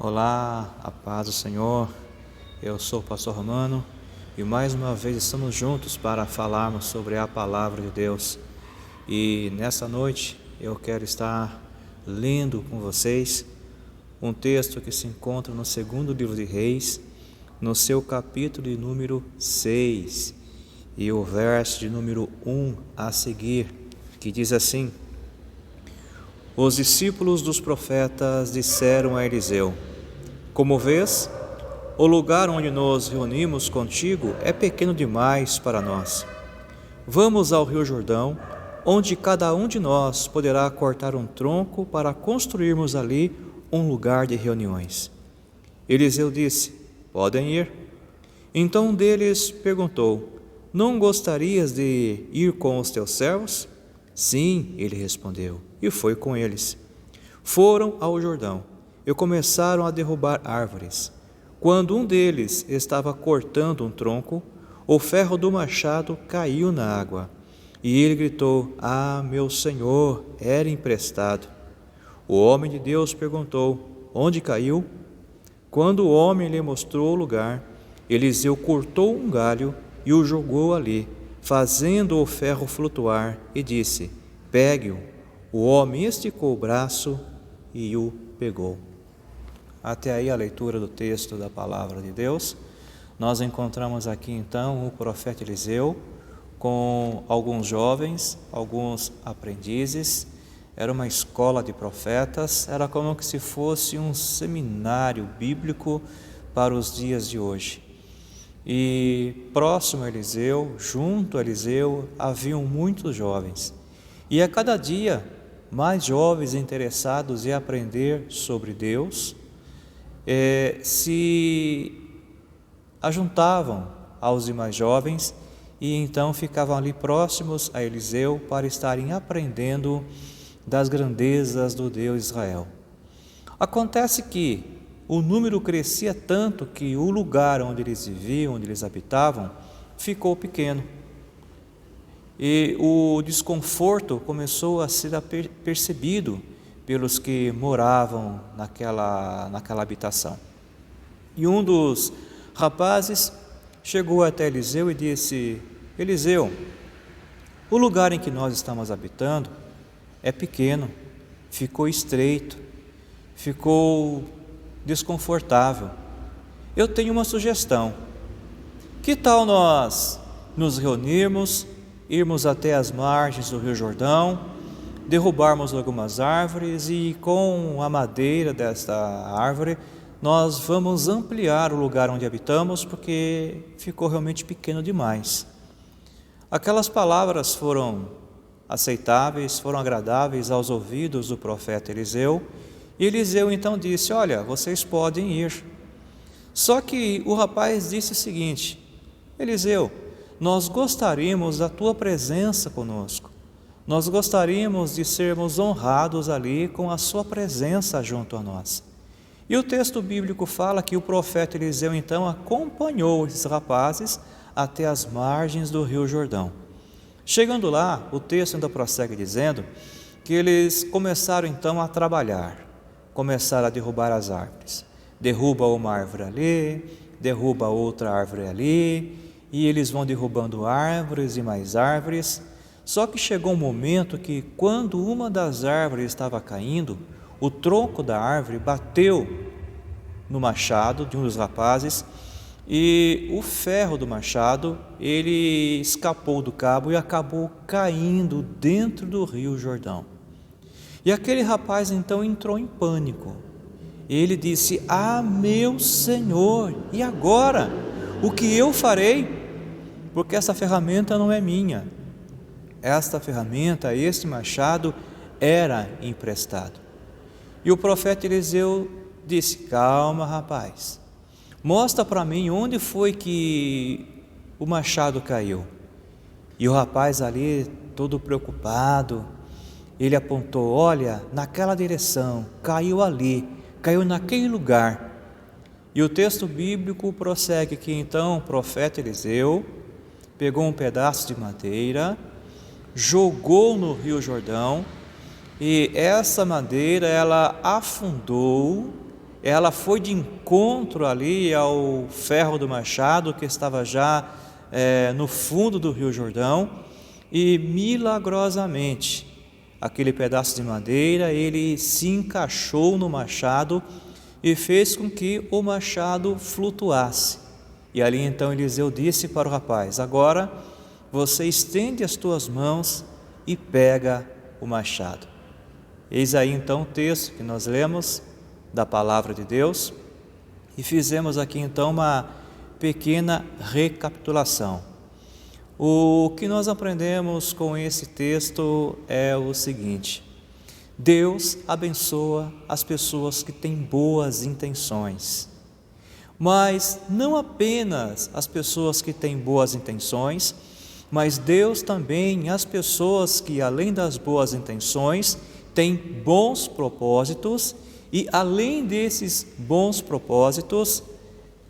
Olá, a paz do Senhor. Eu sou o pastor Romano e mais uma vez estamos juntos para falarmos sobre a palavra de Deus. E nessa noite eu quero estar lendo com vocês um texto que se encontra no segundo livro de Reis, no seu capítulo de número 6, e o verso de número 1 a seguir, que diz assim: Os discípulos dos profetas disseram a Eliseu: Como vês, o lugar onde nos reunimos contigo é pequeno demais para nós. Vamos ao Rio Jordão, onde cada um de nós poderá cortar um tronco para construirmos ali um lugar de reuniões. Eliseu disse: Podem ir. Então um deles perguntou: Não gostarias de ir com os teus servos? Sim, ele respondeu, e foi com eles. Foram ao Jordão e começaram a derrubar árvores. Quando um deles estava cortando um tronco, o ferro do machado caiu na água. E ele gritou: Ah, meu senhor, era emprestado. O homem de Deus perguntou: Onde caiu? Quando o homem lhe mostrou o lugar, Eliseu cortou um galho e o jogou ali, fazendo o ferro flutuar, e disse: Pegue-o. O homem esticou o braço e o pegou. Até aí a leitura do texto da palavra de Deus. Nós encontramos aqui então o profeta Eliseu com alguns jovens, alguns aprendizes. Era uma escola de profetas, era como que se fosse um seminário bíblico para os dias de hoje. E próximo a Eliseu, junto a Eliseu, haviam muitos jovens. E a cada dia, mais jovens interessados em aprender sobre Deus, se ajuntavam aos demais jovens e então ficavam ali próximos a Eliseu para estarem aprendendo das grandezas do Deus Israel. Acontece que o número crescia tanto que o lugar onde eles viviam, onde eles habitavam, ficou pequeno. E o desconforto começou a ser percebido pelos que moravam naquela habitação. E um dos rapazes chegou até Eliseu e disse: Eliseu, o lugar em que nós estamos habitando é pequeno, ficou estreito, ficou desconfortável. Eu tenho uma sugestão. Que tal nós nos reunirmos, irmos até as margens do Rio Jordão, derrubarmos algumas árvores e com a madeira desta árvore nós vamos ampliar o lugar onde habitamos, porque ficou realmente pequeno demais. Aquelas palavras foram aceitáveis, foram agradáveis aos ouvidos do profeta Eliseu, e Eliseu então disse: Olha, vocês podem ir. Só que o rapaz disse o seguinte: Eliseu, nós gostaríamos da tua presença conosco. Nós gostaríamos de sermos honrados ali com a sua presença junto a nós. E o texto bíblico fala que o profeta Eliseu então acompanhou esses rapazes até as margens do Rio Jordão. Chegando lá, o texto ainda prossegue dizendo que eles começaram então a trabalhar, começaram a derrubar as árvores. Derruba uma árvore ali, derruba outra árvore ali, e eles vão derrubando árvores e mais árvores. Só que chegou um momento que, quando uma das árvores estava caindo, o tronco da árvore bateu no machado de um dos rapazes e o ferro do machado, ele escapou do cabo e acabou caindo dentro do Rio Jordão. E aquele rapaz então entrou em pânico. Ele disse: Ah, meu Senhor, e agora? O que eu farei? Porque essa ferramenta não é minha. Esta ferramenta, este machado, era emprestado. E o profeta Eliseu disse: Calma, rapaz, mostra para mim onde foi que o machado caiu. E o rapaz ali, todo preocupado, ele apontou: Olha, naquela direção, caiu ali, caiu naquele lugar. E o texto bíblico prossegue que então o profeta Eliseu pegou um pedaço de madeira, jogou no Rio Jordão, e essa madeira ela afundou ela foi de encontro ali ao ferro do machado que estava já no fundo do Rio Jordão, e milagrosamente aquele pedaço de madeira ele se encaixou no machado e fez com que o machado flutuasse. E ali então Eliseu disse para o rapaz: agora você estende as tuas mãos e pega o machado. Eis aí então o texto que nós lemos da palavra de Deus, e fizemos aqui então uma pequena recapitulação. O que nós aprendemos com esse texto é o seguinte: Deus abençoa as pessoas que têm boas intenções, mas não apenas as pessoas que têm boas intenções, mas Deus também as pessoas que, além das boas intenções, têm bons propósitos, e além desses bons propósitos,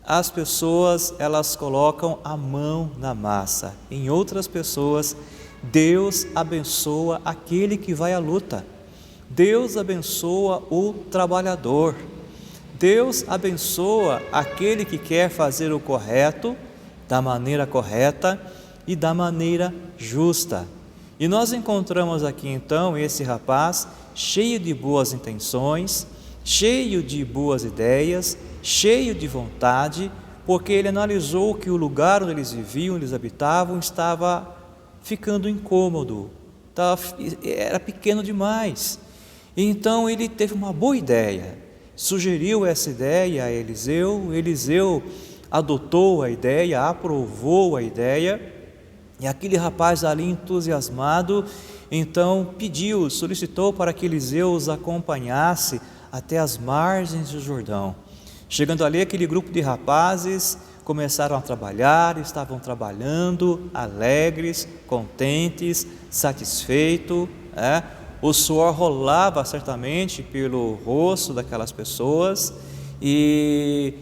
as pessoas elas colocam a mão na massa. Em outras pessoas, Deus abençoa aquele que vai à luta, Deus abençoa o trabalhador, Deus abençoa aquele que quer fazer o correto, da maneira correta e da maneira justa. E nós encontramos aqui então esse rapaz cheio de boas intenções, cheio de boas ideias, cheio de vontade, porque ele analisou que o lugar onde eles viviam, onde eles habitavam, estava ficando incômodo, era pequeno demais. Então ele teve uma boa ideia, sugeriu essa ideia a Eliseu, Eliseu adotou a ideia, aprovou a ideia, e aquele rapaz ali entusiasmado, então solicitou para que Eliseu os acompanhasse até as margens do Jordão. Chegando ali, aquele grupo de rapazes começaram a trabalhar, estavam trabalhando, alegres, contentes, satisfeitos, O suor rolava certamente pelo rosto daquelas pessoas, e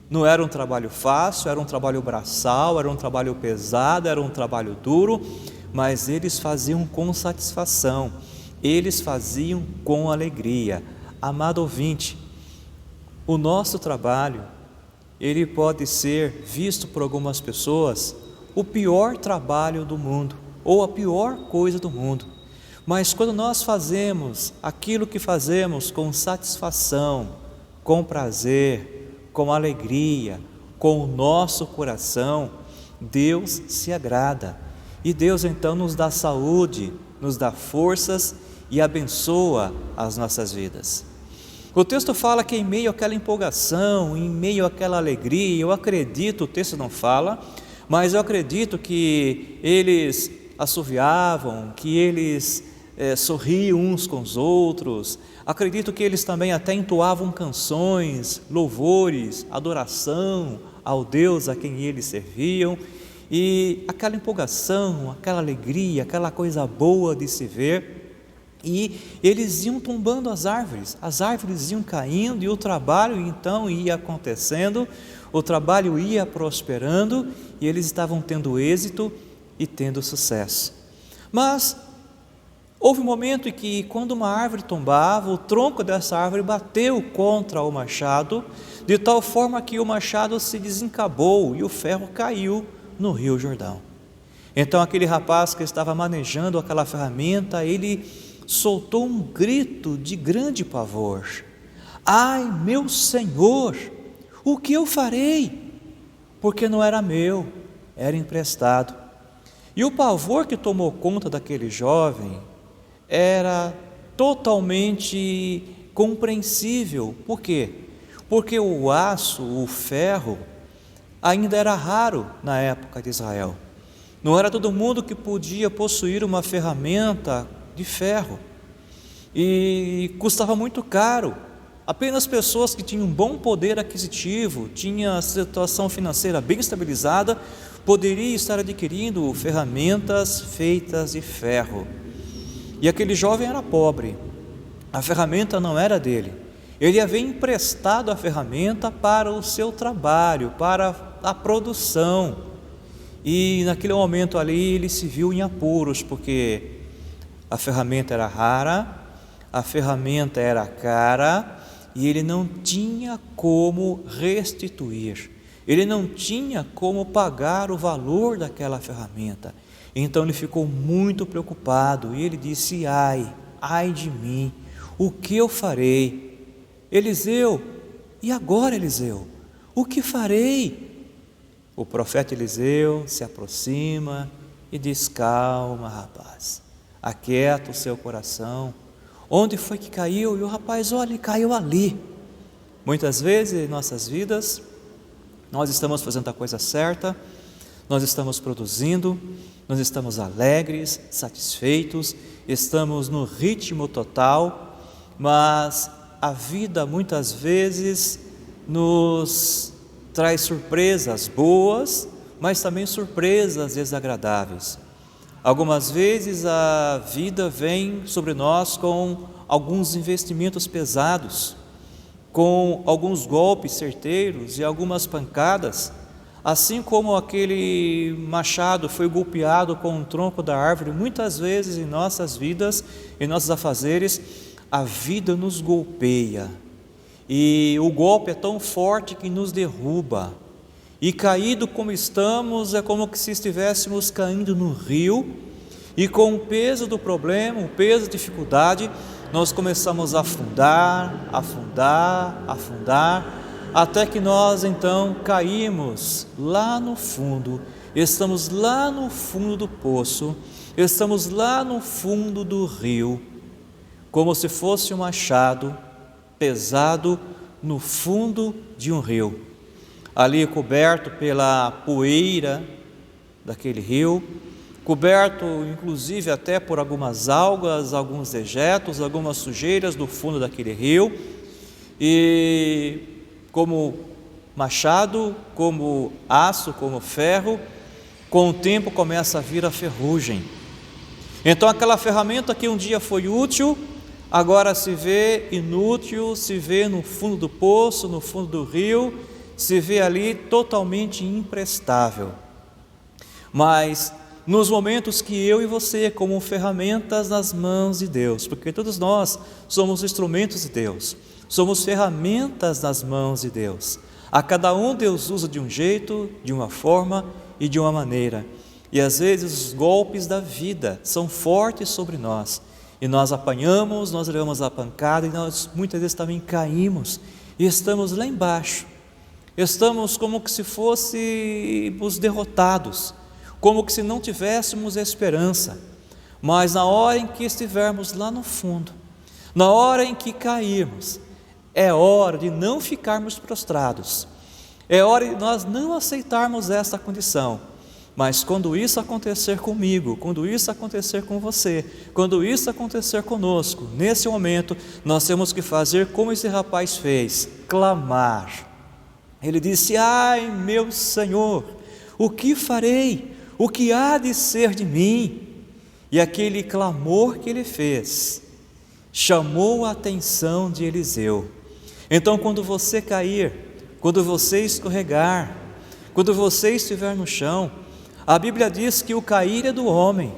não era um trabalho fácil, era um trabalho braçal, era um trabalho pesado, era um trabalho duro, mas eles faziam com satisfação, eles faziam com alegria. Amado ouvinte, o nosso trabalho, ele pode ser visto por algumas pessoas o pior trabalho do mundo, ou a pior coisa do mundo, mas quando nós fazemos aquilo que fazemos com satisfação, com prazer, com alegria, com o nosso coração, Deus se agrada, e Deus então nos dá saúde, nos dá forças e abençoa as nossas vidas. O texto fala que em meio àquela empolgação, em meio àquela alegria, eu acredito, o texto não fala, mas eu acredito que eles assoviavam, que eles sorriam uns com os outros, acredito que eles também até entoavam canções, louvores, adoração ao Deus a quem eles serviam, e aquela empolgação, aquela alegria, aquela coisa boa de se ver. E eles iam tombando as árvores iam caindo, e o trabalho então ia acontecendo, o trabalho ia prosperando, e eles estavam tendo êxito e tendo sucesso. Mas houve um momento em que, quando uma árvore tombava, o tronco dessa árvore bateu contra o machado, de tal forma que o machado se desencabou e o ferro caiu no Rio Jordão. Então aquele rapaz que estava manejando aquela ferramenta, ele soltou um grito de grande pavor: ai, meu Senhor, o que eu farei? Porque não era meu, era emprestado. E o pavor que tomou conta daquele jovem era totalmente compreensível. Por quê? Porque o aço, o ferro, ainda era raro na época de Israel. Não era todo mundo que podia possuir uma ferramenta de ferro, e custava muito caro. Apenas pessoas que tinham um bom poder aquisitivo, tinham a situação financeira bem estabilizada, poderiam estar adquirindo ferramentas feitas de ferro. E aquele jovem era pobre, a ferramenta não era dele, ele havia emprestado a ferramenta para o seu trabalho, para a produção, e naquele momento ali ele se viu em apuros, porque a ferramenta era rara, a ferramenta era cara, e ele não tinha como restituir, ele não tinha como pagar o valor daquela ferramenta. Então ele ficou muito preocupado e ele disse: ai de mim, o que eu farei? Eliseu, e agora, Eliseu, o que farei? O profeta Eliseu se aproxima e diz: calma, rapaz, aquieta o seu coração. Onde foi que caiu? E o rapaz: olha, ele caiu ali. Muitas vezes em nossas vidas nós estamos fazendo a coisa certa, nós estamos produzindo, nós estamos alegres, satisfeitos, estamos no ritmo total, mas a vida muitas vezes nos traz surpresas boas, mas também surpresas desagradáveis. Algumas vezes a vida vem sobre nós com alguns investimentos pesados, com alguns golpes certeiros e algumas pancadas, assim como aquele machado foi golpeado com o tronco da árvore. Muitas vezes em nossas vidas, em nossos afazeres, a vida nos golpeia, e o golpe é tão forte que nos derruba, e caído como estamos, é como se estivéssemos caindo no rio, e com o peso do problema, o peso da dificuldade, nós começamos a afundar, até que nós então caímos lá no fundo, estamos lá no fundo do poço, estamos lá no fundo do rio, como se fosse um machado pesado no fundo de um rio, ali coberto pela poeira daquele rio, coberto inclusive até por algumas algas, alguns dejetos, algumas sujeiras do fundo daquele rio, e como machado, como aço, como ferro, com o tempo começa a vir a ferrugem. Então aquela ferramenta que um dia foi útil, agora se vê inútil, se vê no fundo do poço, no fundo do rio, se vê ali totalmente imprestável. Mas nos momentos que eu e você, como ferramentas nas mãos de Deus, porque todos nós somos instrumentos de Deus, somos ferramentas nas mãos de Deus, a cada um Deus usa de um jeito, de uma forma e de uma maneira, e às vezes os golpes da vida são fortes sobre nós, e nós apanhamos, nós levamos a pancada, e nós muitas vezes também caímos, e estamos lá embaixo, estamos como que se fôssemos derrotados, como que se não tivéssemos esperança. Mas na hora em que estivermos lá no fundo, na hora em que cairmos, é hora de não ficarmos prostrados, é hora de nós não aceitarmos essa condição. Mas quando isso acontecer comigo, quando isso acontecer com você, quando isso acontecer conosco, nesse momento nós temos que fazer como esse rapaz fez: clamar. Ele disse: ai meu Senhor, o que farei? O que há de ser de mim? E aquele clamor que ele fez chamou a atenção de Eliseu. Então quando você cair, quando você escorregar, quando você estiver no chão, a Bíblia diz que o cair é do homem,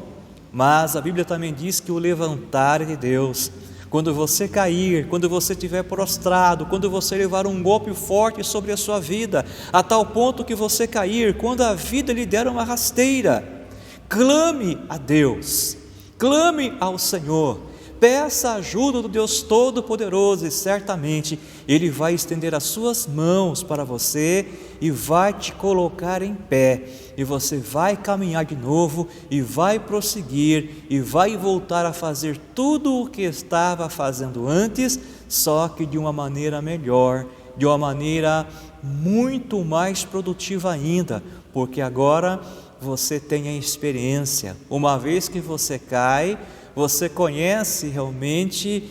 mas a Bíblia também diz que o levantar é de Deus. Quando você cair, quando você estiver prostrado, quando você levar um golpe forte sobre a sua vida, a tal ponto que você cair, quando a vida lhe der uma rasteira, clame a Deus, clame ao Senhor, peça a ajuda do Deus Todo-Poderoso, e certamente Ele vai estender as suas mãos para você e vai te colocar em pé, e você vai caminhar de novo, e vai prosseguir, e vai voltar a fazer tudo o que estava fazendo antes, só que de uma maneira melhor, de uma maneira muito mais produtiva ainda, porque agora você tem a experiência. Uma vez que você cai, você conhece realmente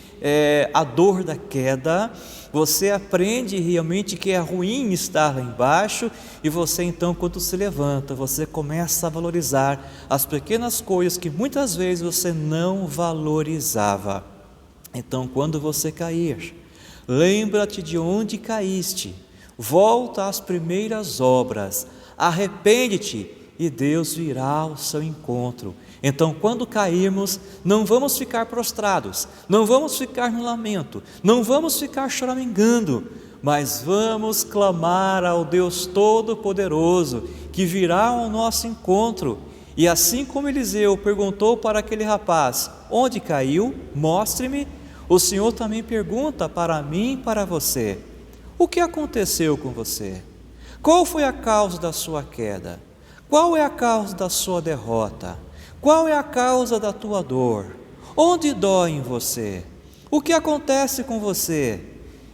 a dor da queda, você aprende realmente que é ruim estar lá embaixo, e você então, quando se levanta, você começa a valorizar as pequenas coisas que muitas vezes você não valorizava. Então, quando você cair, lembra-te de onde caíste, volta às primeiras obras, arrepende-te, e Deus virá ao seu encontro. Então, quando cairmos, não vamos ficar prostrados, não vamos ficar no lamento, não vamos ficar choramingando, mas vamos clamar ao Deus Todo-Poderoso, que virá ao nosso encontro. E assim como Eliseu perguntou para aquele rapaz: onde caiu? Mostre-me. O Senhor também pergunta para mim e para você: o que aconteceu com você? Qual foi a causa da sua queda? Qual é a causa da sua derrota? Qual é a causa da tua dor? Onde dói em você? O que acontece com você?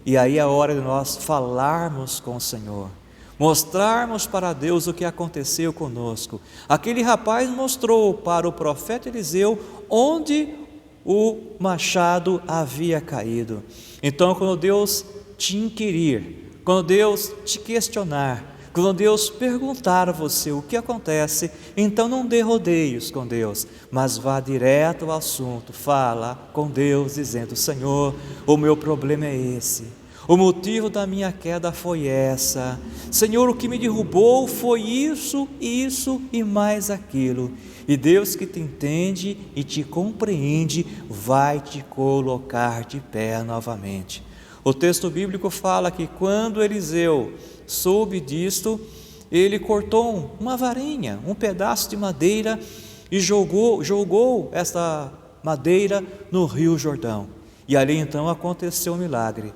E aí é a hora de nós falarmos com o Senhor, mostrarmos para Deus o que aconteceu conosco. Aquele rapaz mostrou para o profeta Eliseu onde o machado havia caído. Então, quando Deus te inquirir, quando Deus te questionar, quando Deus perguntar a você o que acontece, então não dê rodeios com Deus, mas vá direto ao assunto. Fala com Deus dizendo: Senhor, o meu problema é esse, o motivo da minha queda foi essa. Senhor, o que me derrubou foi isso e mais aquilo. E Deus, que te entende e te compreende, vai te colocar de pé novamente. O texto bíblico fala que quando Eliseu soube disto, ele cortou uma varinha, um pedaço de madeira e jogou essa madeira no rio Jordão. E ali então aconteceu um milagre.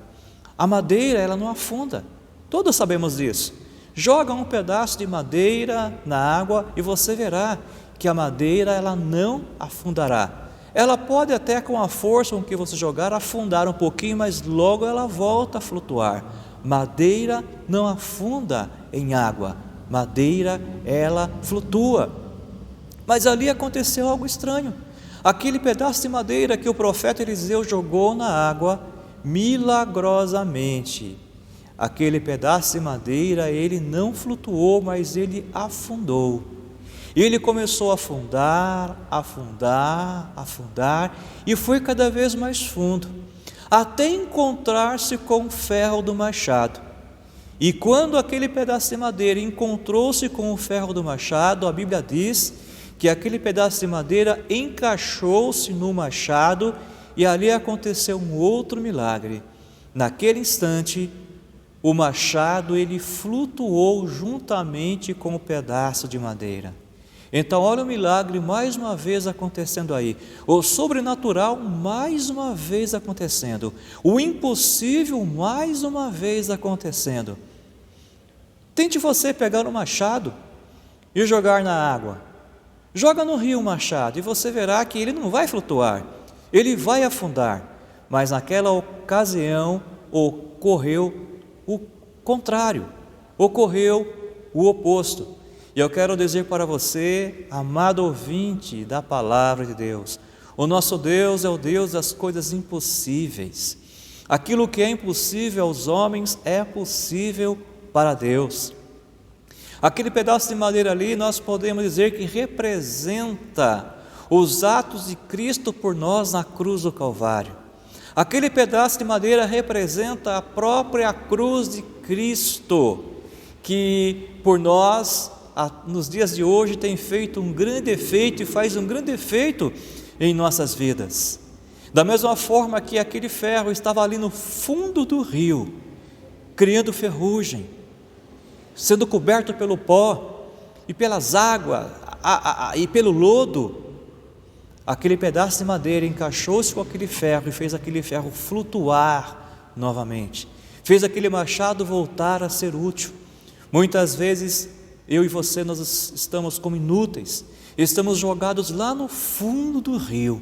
A madeira, ela não afunda, todos sabemos disso. Joga um pedaço de madeira na água e você verá que a madeira, ela não afundará. Ela pode até, com a força com que você jogar, afundar um pouquinho, mas logo ela volta a flutuar. Madeira não afunda em água, madeira, ela flutua. Mas ali aconteceu algo estranho. Aquele pedaço de madeira que o profeta Eliseu jogou na água, milagrosamente, aquele pedaço de madeira, ele não flutuou, mas ele afundou. E ele começou a afundar, e foi cada vez mais fundo, até encontrar-se com o ferro do machado. E quando aquele pedaço de madeira encontrou-se com o ferro do machado, a Bíblia diz que aquele pedaço de madeira encaixou-se no machado, e ali aconteceu um outro milagre. Naquele instante, o machado, ele flutuou juntamente com o pedaço de madeira. Então, olha o milagre mais uma vez acontecendo aí, o sobrenatural mais uma vez acontecendo, o impossível mais uma vez acontecendo. Tente você pegar um machado e jogar na água. Joga no rio o machado e você verá que ele não vai flutuar, ele vai afundar. Mas naquela ocasião ocorreu o contrário, ocorreu o oposto. E eu quero dizer para você, amado ouvinte da palavra de Deus, o nosso Deus é o Deus das coisas impossíveis. Aquilo que é impossível aos homens é possível para Deus. Aquele pedaço de madeira ali, nós podemos dizer que representa os atos de Cristo por nós na cruz do Calvário. Aquele pedaço de madeira representa a própria cruz de Cristo, que por nós, nos dias de hoje, tem feito um grande efeito e faz um grande efeito em nossas vidas. Da mesma forma que aquele ferro estava ali no fundo do rio, criando ferrugem, sendo coberto pelo pó e pelas águas e pelo lodo, aquele pedaço de madeira encaixou-se com aquele ferro e fez aquele ferro flutuar novamente, fez aquele machado voltar a ser útil. Muitas vezes eu e você, nós estamos como inúteis, estamos jogados lá no fundo do rio,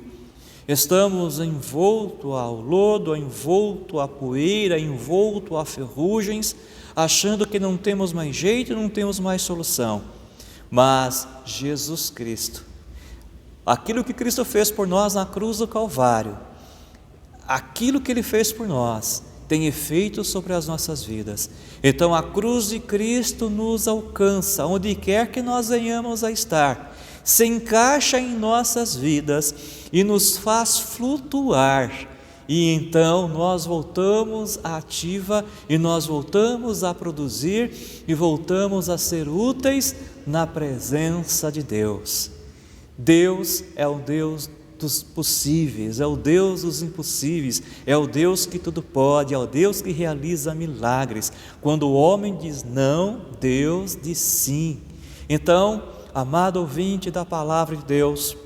estamos envolto ao lodo, envolto à poeira, envolto a ferrugens, achando que não temos mais jeito, não temos mais solução. Mas Jesus Cristo, aquilo que Cristo fez por nós na cruz do Calvário, aquilo que Ele fez por nós, tem efeito sobre as nossas vidas. Então a cruz de Cristo nos alcança, onde quer que nós venhamos a estar, se encaixa em nossas vidas e nos faz flutuar. E então nós voltamos à ativa e nós voltamos a produzir e voltamos a ser úteis na presença de Deus. Deus é o Deus dos possíveis, é o Deus dos impossíveis, é o Deus que tudo pode, é o Deus que realiza milagres. Quando o homem diz não, Deus diz sim. Então, amado ouvinte da palavra de Deus,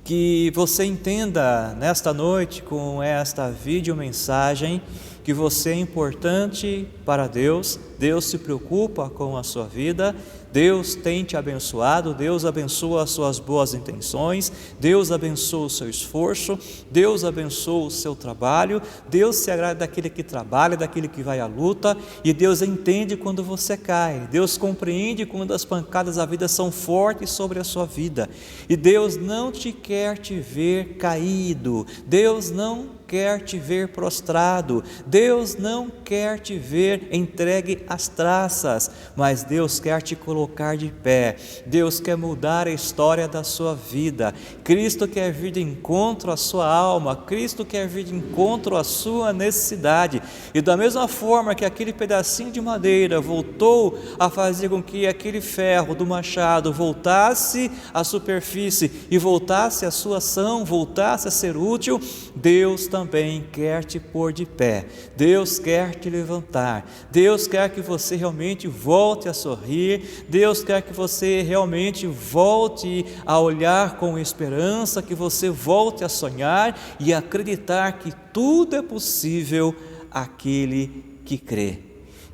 que você entenda nesta noite com esta videomensagem que você é importante para Deus, Deus se preocupa com a sua vida, Deus tem te abençoado, Deus abençoa as suas boas intenções, Deus abençoa o seu esforço, Deus abençoa o seu trabalho, Deus se agrada daquele que trabalha, daquele que vai à luta, e Deus entende quando você cai, Deus compreende quando as pancadas da vida são fortes sobre a sua vida, e Deus não te quer te ver caído, Deus não quer te ver prostrado, Deus não quer te ver entregue às traças, mas Deus quer te colocar de pé, Deus quer mudar a história da sua vida, Cristo quer vir de encontro à sua alma, Cristo quer vir de encontro à sua necessidade, e da mesma forma que aquele pedacinho de madeira voltou a fazer com que aquele ferro do machado voltasse à superfície e voltasse à sua ação, voltasse a ser útil, Deus também quer te pôr de pé, Deus quer te levantar, Deus quer que você realmente volte a sorrir, Deus quer que você realmente volte a olhar com esperança, que você volte a sonhar e acreditar que tudo é possível àquele que crê.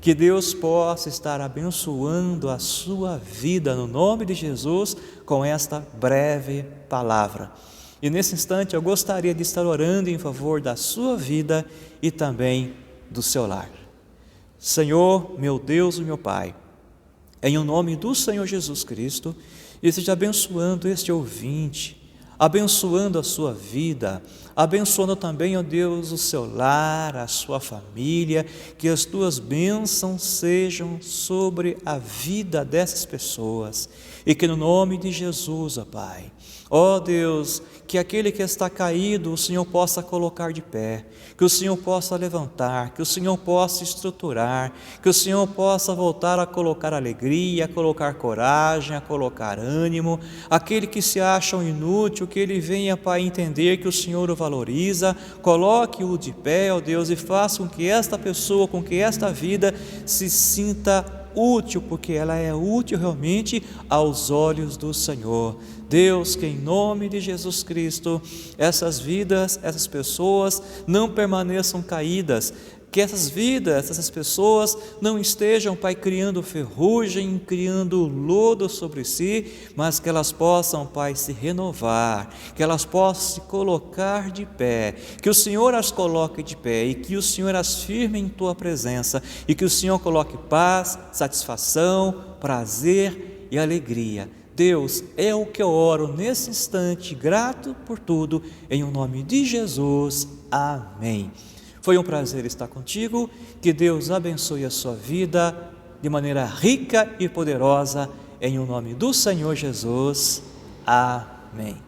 Que Deus possa estar abençoando a sua vida no nome de Jesus com esta breve palavra. E nesse instante eu gostaria de estar orando em favor da sua vida e também do seu lar. Senhor, meu Deus e meu Pai, em nome do Senhor Jesus Cristo, esteja abençoando este ouvinte, abençoando a sua vida, abençoando também, ó Deus, o seu lar, a sua família, que as tuas bênçãos sejam sobre a vida dessas pessoas, e que no nome de Jesus, ó Pai, ó Deus, que aquele que está caído, o Senhor possa colocar de pé, que o Senhor possa levantar, que o Senhor possa estruturar, que o Senhor possa voltar a colocar alegria, a colocar coragem, a colocar ânimo, aquele que se acham inútil, que ele venha para entender que o Senhor o valoriza, coloque-o de pé, ó Deus, e faça com que esta pessoa, com que esta vida se sinta útil, porque ela é útil realmente aos olhos do Senhor. Deus, que em nome de Jesus Cristo, essas vidas, essas pessoas não permaneçam caídas, que essas vidas, essas pessoas não estejam, Pai, criando ferrugem, criando lodo sobre si, mas que elas possam, Pai, se renovar, que elas possam se colocar de pé, que o Senhor as coloque de pé e que o Senhor as firme em Tua presença e que o Senhor coloque paz, satisfação, prazer e alegria. Deus, é o que eu oro nesse instante, grato por tudo, em nome de Jesus. Amém. Foi um prazer estar contigo, que Deus abençoe a sua vida de maneira rica e poderosa, em nome do Senhor Jesus. Amém.